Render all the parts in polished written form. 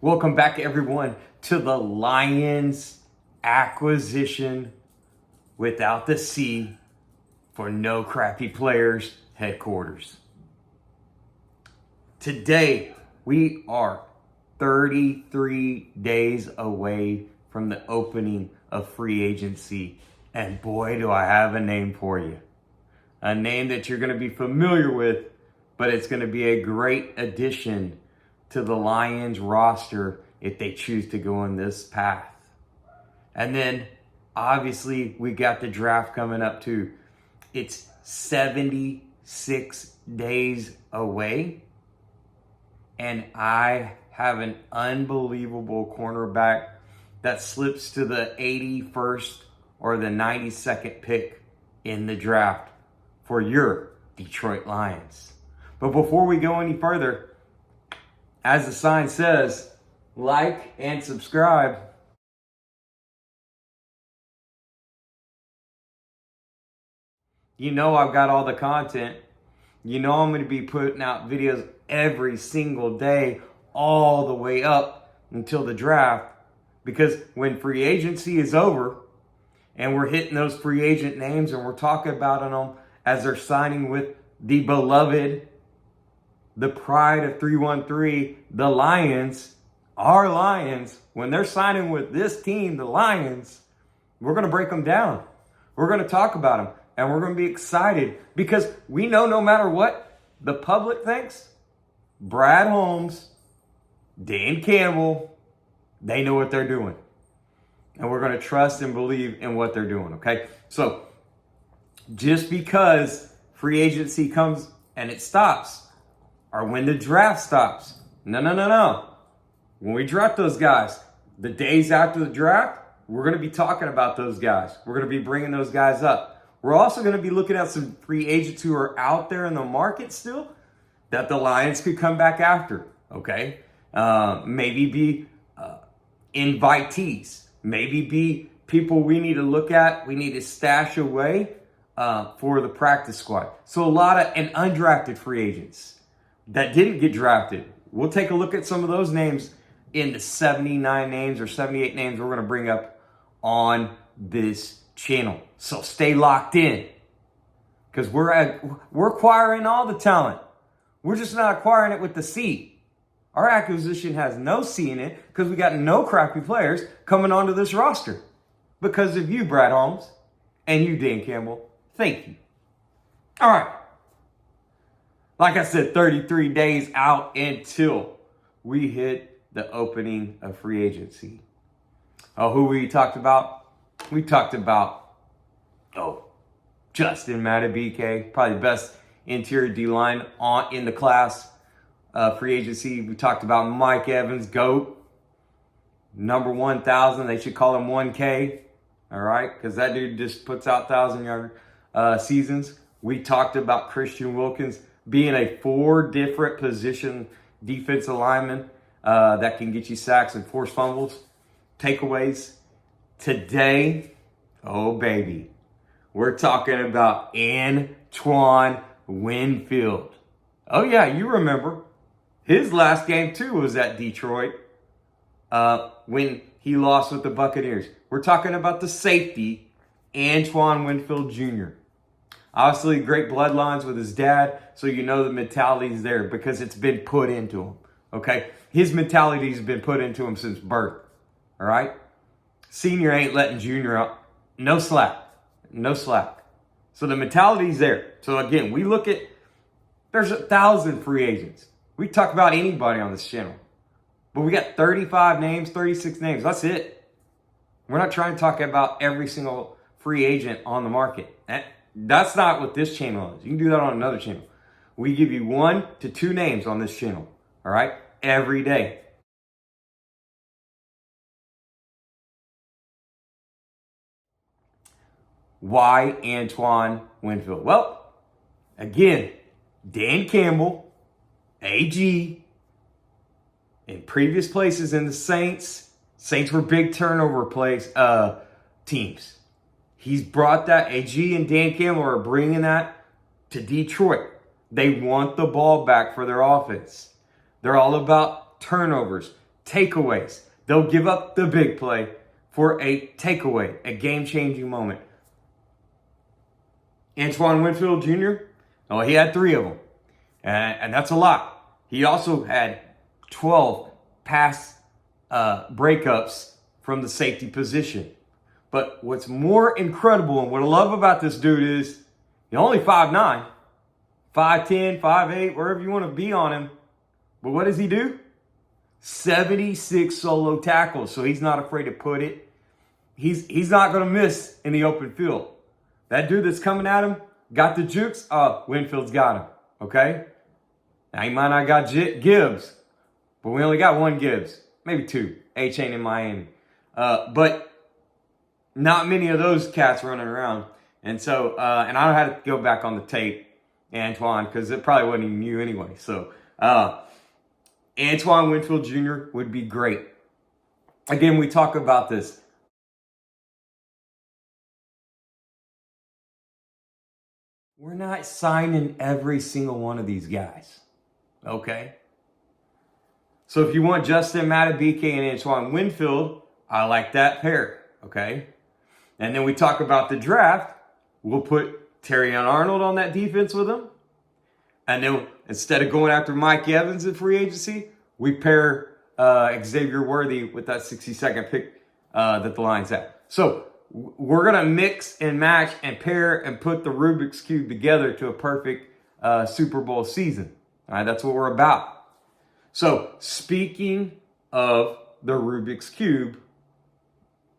Welcome back, everyone, to the Lions Acquisition without the C for no crappy players headquarters. Today, we are 33 days away from the opening of free agency. And boy, do I have a name for you. A name that you're going to be familiar with, but it's going to be a great addition to the Lions roster if they choose to go in this path. And then, obviously, we got the draft coming up too. It's 76 days away. And I have an unbelievable cornerback that slips to the 81st or the 92nd pick in the draft for your Detroit Lions. But before we go any further, as the sign says, like and subscribe. You know I've got all the content. You know I'm going to be putting out videos every single day, all the way up until the draft. Because when free agency is over and we're hitting those free agent names and we're talking about them as they're signing with the beloved, the pride of 313, the Lions, our Lions, when they're signing with this team, the Lions, we're going to break them down. We're going to talk about them. And we're going to be excited because we know no matter what the public thinks, Brad Holmes, Dan Campbell, they know what they're doing. And we're going to trust and believe in what they're doing, okay? So just because free agency comes and it stops, or when the draft stops, no. When we draft those guys, the days after the draft, we're going to be talking about those guys. We're going to be bringing those guys up. We're also going to be looking at some free agents who are out there in the market still that the Lions could come back after, okay? Maybe be invitees. Maybe be people we need to look at, we need to stash away for the practice squad. So a lot of and undrafted free agents that didn't get drafted. We'll take a look at some of those names in the 79 names or 78 names we're going to bring up on this channel. So stay locked in because we're acquiring all the talent. We're just not acquiring it with the C. Our acquisition has no C in it because we got no crappy players coming onto this roster. Because of you, Brad Holmes, and you, Dan Campbell. Thank you. All right. Like I said, 33 days out until we hit the opening of free agency. Oh, who we talked about? We talked about, Justin Madubuike, probably the best interior D-line in the class. Free agency, we talked about Mike Evans, GOAT, number 1,000. They should call him 1K, all right? Because that dude just puts out 1,000-yard seasons. We talked about Christian Wilkins being a 4 different position defensive lineman that can get you sacks and forced fumbles. Takeaways. Today, oh baby, we're talking about Antoine Winfield. Oh yeah, you remember. His last game too was at Detroit when he lost with the Buccaneers. We're talking about the safety, Antoine Winfield Jr. Obviously, great bloodlines with his dad, so you know the mentality's there because it's been put into him, okay? His mentality's been put into him since birth, all right? Senior ain't letting junior up. No slack. So the mentality's there. So again, we look at, there's 1,000 free agents. We talk about anybody on this channel. But we got 35 names, 36 names. That's it. We're not trying to talk about every single free agent on the market. That's not what this channel is. You can do that on another channel. We give you 1 to 2 names on this channel. All right? Every day. Why Antoine Winfield? Well, again, Dan Campbell, AG, in previous places in the Saints were big turnover teams. He's brought that. AG and Dan Campbell are bringing that to Detroit. They want the ball back for their offense. They're all about turnovers, takeaways. They'll give up the big play for a takeaway, a game-changing moment. Antoine Winfield Jr., oh, he had 3 of them. And that's a lot. He also had 12 pass breakups from the safety position. But what's more incredible and what I love about this dude is he's only 5'9", 5'10", 5'8", wherever you want to be on him. But what does he do? 76 solo tackles. So he's not afraid to put it. He's not going to miss in the open field. That dude that's coming at him got the jukes. Winfield's got him. Okay? Now, he might not got Gibbs, but we only got 1 Gibbs. Maybe 2. A-Chain in Miami. But not many of those cats running around. And so, and I had to go back on the tape, Antoine, because it probably wasn't even you anyway. So, Antoine Winfield Jr. would be great. Again, we talk about this. We're not signing every single one of these guys. Okay? So if you want Justin Madubuike and Antoine Winfield, I like that pair. Okay? And then we talk about the draft. We'll put Terrion Arnold on that defense with him. And then instead of going after Mike Evans in free agency, we pair Xavier Worthy with that 62nd pick that the Lions have. So we're going to mix and match and pair and put the Rubik's Cube together to a perfect Super Bowl season. All right, that's what we're about. So speaking of the Rubik's Cube,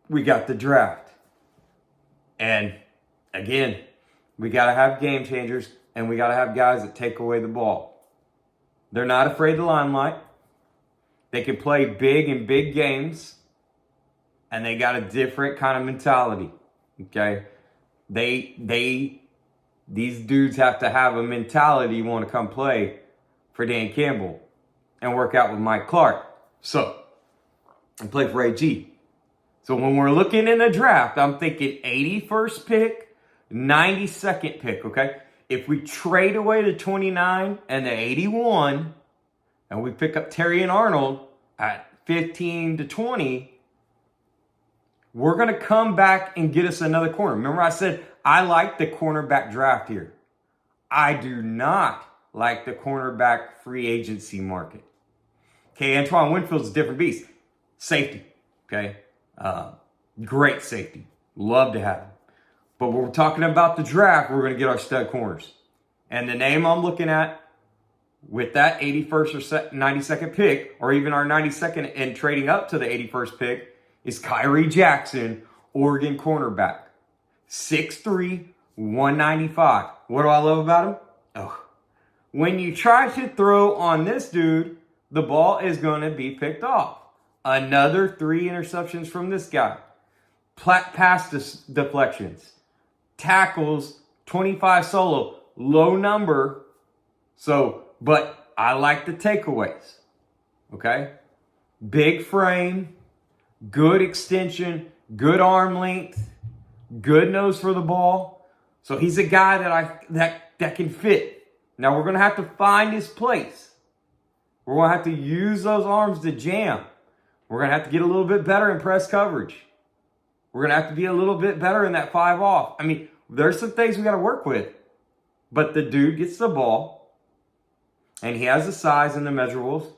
we got the draft. And again, we got to have game changers and we got to have guys that take away the ball. They're not afraid of the limelight. They can play big in big games. And they got a different kind of mentality. Okay? These dudes have to have a mentality you want to come play for Dan Campbell and work out with Mike Clark. So, and play for AG. So when we're looking in a draft, I'm thinking 81st pick, 92nd pick, okay? If we trade away the 29 and the 81, and we pick up Terrion Arnold at 15 to 20, we're going to come back and get us another corner. Remember I said I like the cornerback draft here. I do not like the cornerback free agency market. Okay, Antoine Winfield's a different beast. Safety, okay? Great safety. Love to have him. But when we're talking about the draft, we're going to get our stud corners. And the name I'm looking at with that 81st or 92nd pick, or even our 92nd and trading up to the 81st pick, is Kyrie Jackson, Oregon cornerback. 6'3", 195. What do I love about him? Oh, when you try to throw on this dude, the ball is going to be picked off. Another 3 interceptions from this guy. Pass deflections. Tackles, 25 solo. Low number. So, but I like the takeaways. Okay? Big frame. Good extension. Good arm length. Good nose for the ball. So he's a guy that can fit. Now we're going to have to find his place. We're going to have to use those arms to jam. We're going to have to get a little bit better in press coverage. We're going to have to be a little bit better in that 5 off. I mean, there's some things we got to work with. But the dude gets the ball. And he has the size and the measurables.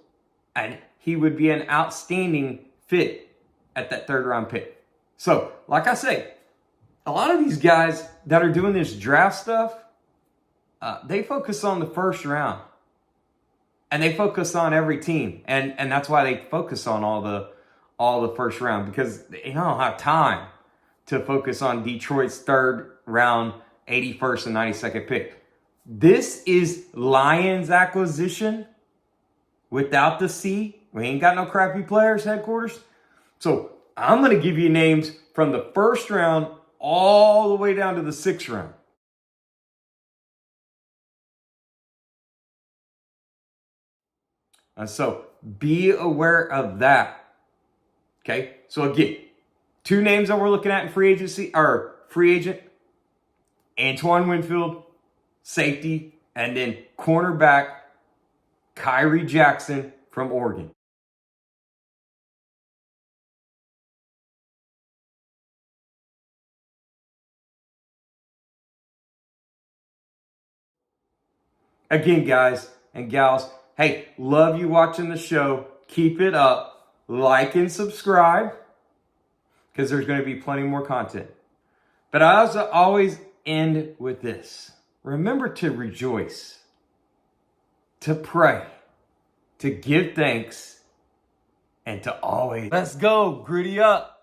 And he would be an outstanding fit at that 3rd round pick. So, like I say, a lot of these guys that are doing this draft stuff, they focus on the 1st round. And they focus on every team. And that's why they focus on all the 1st round. Because they don't have time to focus on Detroit's 3rd round, 81st and 92nd pick. This is Lions acquisition without the C. We ain't got no crappy players headquarters. So I'm going to give you names from the 1st round all the way down to the 6th round. And so be aware of that. Okay? So again, 2 names that we're looking at in free agency are free agent, Antoine Winfield, safety, and then cornerback Kyrie Jackson from Oregon. Again, guys and gals, hey, love you watching the show. Keep it up. Like and subscribe, because there's going to be plenty more content. But I also always end with this. Remember to rejoice, to pray, to give thanks, and to always, let's go, gritty up.